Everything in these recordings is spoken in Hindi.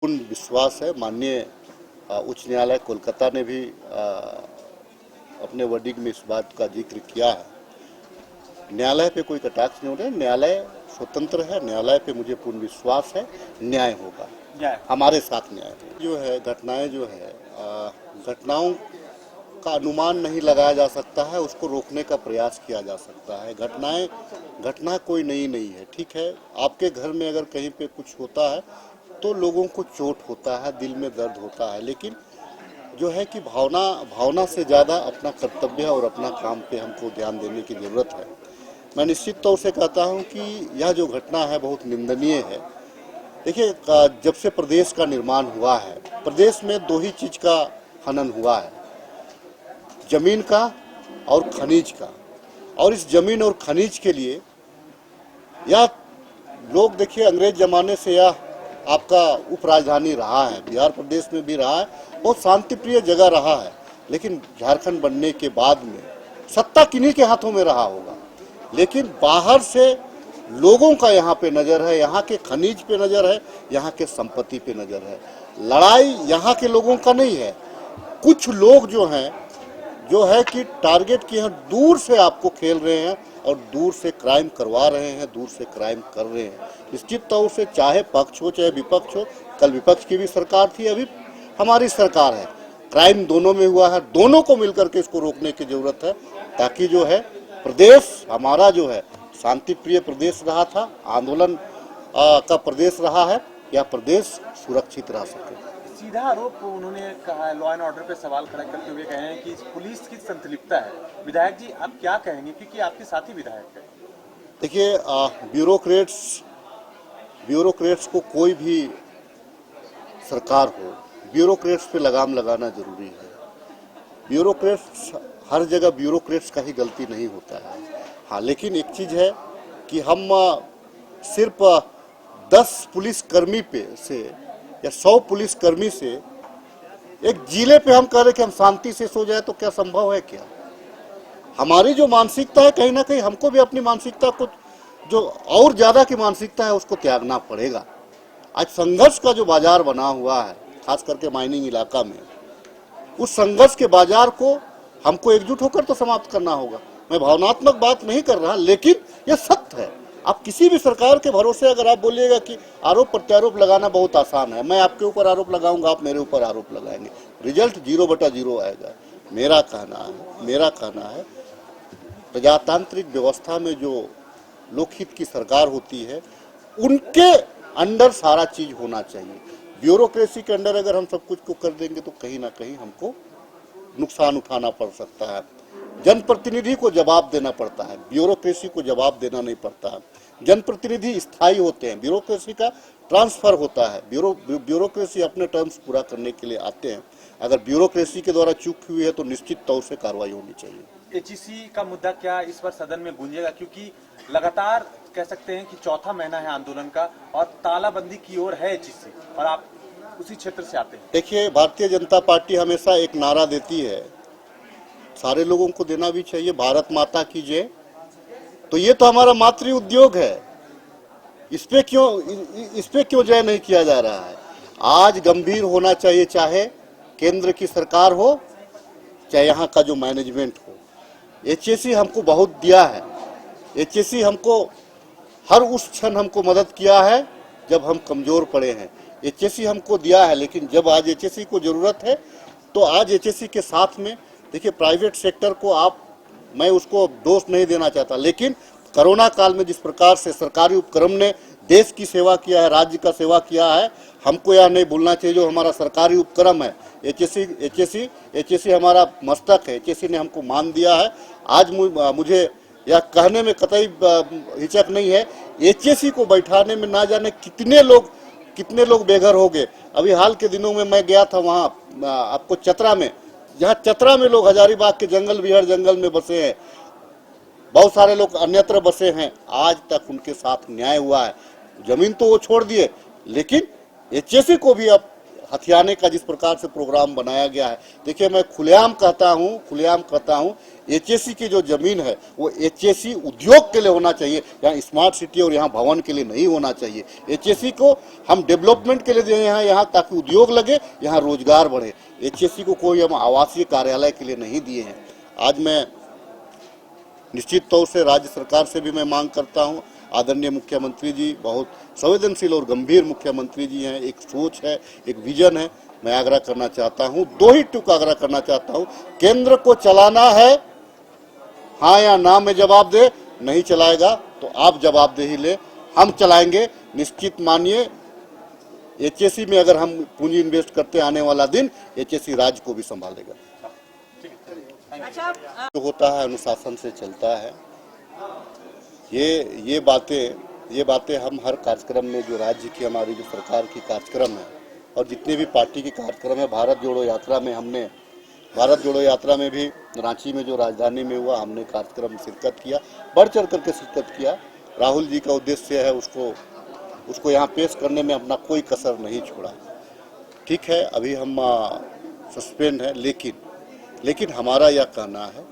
पूर्ण विश्वास है। माननीय उच्च न्यायालय कोलकाता ने भी अपने वर्डिंग में इस बात का जिक्र किया है। न्यायालय पे कोई कटाक्ष नहीं हो रहा है, न्यायालय स्वतंत्र है, न्यायालय पे मुझे पूर्ण विश्वास है, न्याय होगा, हमारे साथ न्याय होगा। जो है घटनाएं जो है घटनाओं का अनुमान नहीं लगाया जा सकता है, उसको रोकने का प्रयास किया जा सकता है। घटना कोई नई नहीं है, ठीक है। आपके घर में अगर कहीं पे कुछ होता है तो लोगों को चोट होता है, दिल में दर्द होता है, लेकिन जो है कि भावना से ज़्यादा अपना कर्तव्य और अपना काम पे हमको ध्यान देने की ज़रूरत है। मैं निश्चित तौर से कहता हूं कि यह जो घटना है बहुत निंदनीय है। देखिए, जब से प्रदेश का निर्माण हुआ है, प्रदेश में दो ही चीज़ का हनन हुआ है, जमीन का और खनिज का। और इस जमीन और खनिज के लिए यह लोग, देखिए, अंग्रेज जमाने से यह आपका उप राजधानी रहा है, बिहार प्रदेश में भी रहा है, बहुत शांति प्रिय जगह रहा है। लेकिन झारखंड बनने के बाद में सत्ता किन्हीं के हाथों में रहा होगा, लेकिन बाहर से लोगों का यहाँ पे नज़र है, यहाँ के खनिज पे नज़र है, यहाँ के संपत्ति पे नज़र है। लड़ाई यहाँ के लोगों का नहीं है, कुछ लोग जो है कि टारगेट की यहाँ दूर से आपको खेल रहे हैं और दूर से क्राइम करवा रहे हैं, दूर से क्राइम कर रहे हैं। निश्चित तौर से चाहे पक्ष हो चाहे विपक्ष हो, कल विपक्ष की भी सरकार थी, अभी हमारी सरकार है, क्राइम दोनों में हुआ है, दोनों को मिलकर के इसको रोकने की जरूरत है, ताकि जो है प्रदेश हमारा जो है शांति प्रिय प्रदेश रहा था, आंदोलन का प्रदेश रहा है, यह प्रदेश सुरक्षित रह सके। सीधा आरोप उन्होंने कहा, लॉ एंड ऑर्डर पे सवाल खड़ा करते हुए कहे हैं कि पुलिस की संतृप्तता है। विधायक जी, आप क्या कहेंगे, क्योंकि आपके साथी विधायक है? देखिए, ब्यूरोक्रेट्स को कोई भी सरकार हो, ब्यूरोक्रेट्स पे लगाम लगाना जरूरी है। ब्यूरोक्रेट्स हर जगह ब्यूरोक्रेट्स का ही गलती नहीं होता है। हाँ, लेकिन एक चीज़ है कि हम सिर्फ 10 पुलिसकर्मी पे से या 100 पुलिसकर्मी से एक जिले पे हम कह रहे कि हम शांति से सो जाए, तो क्या संभव है? क्या हमारी जो मानसिकता है, कहीं ना कहीं हमको भी अपनी मानसिकता को, जो और ज्यादा की मानसिकता है, उसको त्यागना पड़ेगा। आज संघर्ष का जो बाजार बना हुआ है, खास करके माइनिंग इलाका में, उस संघर्ष के बाजार को हमको एकजुट होकर तो समाप्त करना होगा। मैं भावनात्मक बात नहीं कर रहा, लेकिन यह सत्य है। आप किसी भी सरकार के भरोसे अगर आप बोलिएगा कि आरोप प्रत्यारोप लगाना बहुत आसान है, मैं आपके ऊपर आरोप लगाऊंगा, आप मेरे ऊपर आरोप लगाएंगे, रिजल्ट 0/0 आएगा। मेरा कहना है प्रजातांत्रिक व्यवस्था में जो लोकहित की सरकार होती है, उनके अंडर सारा चीज होना चाहिए। ब्यूरोक्रेसी के अंडर अगर हम सब कुछ को कर देंगे तो कहीं ना कहीं हमको नुकसान उठाना पड़ सकता है। जनप्रतिनिधि को जवाब देना पड़ता है, ब्यूरोक्रेसी को जवाब देना नहीं पड़ता है। जनप्रतिनिधि स्थायी होते हैं, ब्यूरोक्रेसी का ट्रांसफर होता है। ब्यूरोक्रेसी अपने टर्म्स पूरा करने के लिए आते हैं। अगर ब्यूरोक्रेसी के द्वारा चूक हुई है तो निश्चित तौर से कार्रवाई होनी चाहिए। एचईसी का मुद्दा क्या इस बार सदन में गूंजेगा, क्योंकि लगातार कह सकते हैं कि चौथा महीना है आंदोलन का और तालाबंदी की ओर है एचईसी, और आप उसी क्षेत्र से आते हैं? देखिए, भारतीय जनता पार्टी हमेशा एक नारा देती है, सारे लोगों को देना भी चाहिए, भारत माता की जय। तो ये तो हमारा मातृ उद्योग है, इस पे क्यों जय नहीं किया जा रहा है? आज गंभीर होना चाहिए, चाहे केंद्र की सरकार हो चाहे यहाँ का जो मैनेजमेंट हो। एचईसी हमको बहुत दिया है, एचईसी हमको हर उस क्षण हमको मदद किया है जब हम कमजोर पड़े हैं। एचईसी हमको दिया है, लेकिन जब आज एचईसी को जरूरत है तो आज एचईसी के साथ में, देखिए, प्राइवेट सेक्टर को मैं उसको दोष नहीं देना चाहता, लेकिन कोरोना काल में जिस प्रकार से सरकारी उपक्रम ने देश की सेवा किया है, राज्य का सेवा किया है, हमको यह नहीं भूलना चाहिए जो हमारा सरकारी उपक्रम है। एचईसी हमारा मस्तक है, एचईसी ने हमको मान दिया है। आज मुझे यह कहने में कतई हिचक नहीं है, एचईसी को बैठाने में ना जाने कितने लोग बेघर हो गए। अभी हाल के दिनों में मैं गया था वहाँ आपको चतरा में, जहाँ चतरा में लोग हजारीबाग के जंगल विहार जंगल में बसे हैं, बहुत सारे लोग अन्यत्र बसे हैं, आज तक उनके साथ न्याय हुआ है। जमीन तो वो छोड़ दिए, लेकिन एचईसी को भी अब हथियाने का जिस प्रकार से प्रोग्राम बनाया गया है, देखिए मैं खुलेआम कहता हूँ एचएसी की जो जमीन है वो एचएसी उद्योग के लिए होना चाहिए, यहाँ स्मार्ट सिटी और यहाँ भवन के लिए नहीं होना चाहिए। एचएसी को हम डेवलपमेंट के लिए दें यहाँ ताकि उद्योग लगे, यहाँ रोजगार बढ़े। एचएसी को कोई हम आवासीय कार्यालय के लिए नहीं दिए हैं। आज मैं निश्चित तौर से राज्य सरकार से भी मैं मांग करता हूं, आदरणीय मुख्यमंत्री जी बहुत संवेदनशील और गंभीर मुख्यमंत्री जी हैं, एक सोच है, एक विजन है। मैं आग्रह करना चाहता हूं, दो ही टूक आग्रह करना चाहता हूं, केंद्र को चलाना है, हाँ या ना में जवाब दे, नहीं चलाएगा तो आप जवाबदेही ले, हम चलाएंगे। निश्चित मानिए एचएसी में अगर हम पूंजी इन्वेस्ट करते आने वाला दिन एचएसी राज्य को भी संभालेगा। जो होता है अनुशासन से चलता है। ये बातें हम हर कार्यक्रम में, जो राज्य की हमारी जो सरकार की कार्यक्रम है और जितने भी पार्टी के कार्यक्रम है, भारत जोड़ो यात्रा में भी रांची में जो राजधानी में हुआ, हमने कार्यक्रम शिरकत किया, बढ़ चढ़ करके शिरकत किया। राहुल जी का उद्देश्य है उसको यहाँ पेश करने में अपना कोई कसर नहीं छोड़ा। ठीक है, अभी हम सस्पेंड है, लेकिन हमारा यह कहना है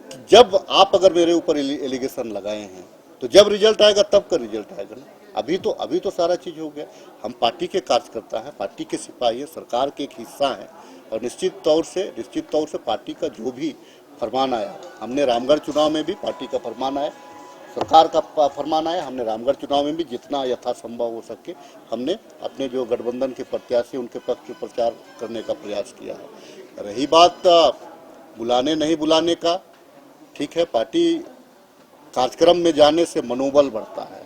कि जब आप अगर मेरे ऊपर एलिगेशन लगाए हैं तो जब रिजल्ट आएगा तब का रिजल्ट आएगा ना। अभी तो सारा चीज हो गया। हम पार्टी के कार्यकर्ता हैं, पार्टी के सिपाही हैं, सरकार के एक हिस्सा हैं और निश्चित तौर से पार्टी का जो भी फरमान आया, हमने रामगढ़ चुनाव में भी पार्टी का फरमान आया, सरकार का फरमान आया, हमने रामगढ़ चुनाव में भी जितना यथासंभव हो सके हमने अपने जो गठबंधन के प्रत्याशी उनके पक्ष में प्रचार करने का प्रयास किया है। रही बात बुलाने नहीं बुलाने का, ठीक है, पार्टी कार्यक्रम में जाने से मनोबल बढ़ता है।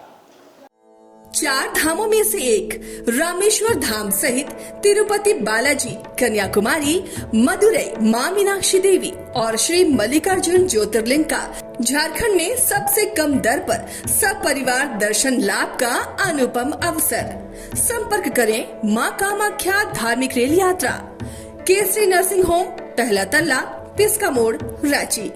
4 धामों में से एक रामेश्वर धाम सहित तिरुपति बालाजी, कन्याकुमारी, मदुरई, मां मीनाक्षी देवी और श्री मल्लिकार्जुन ज्योतिर्लिंग का झारखंड में सबसे कम दर पर सब परिवार दर्शन लाभ का अनुपम अवसर। संपर्क करें मां कामाख्या धार्मिक रेल यात्रा, केसरी नर्सिंग होम, पहला तल्ला, पिस्का मोड़, रांची।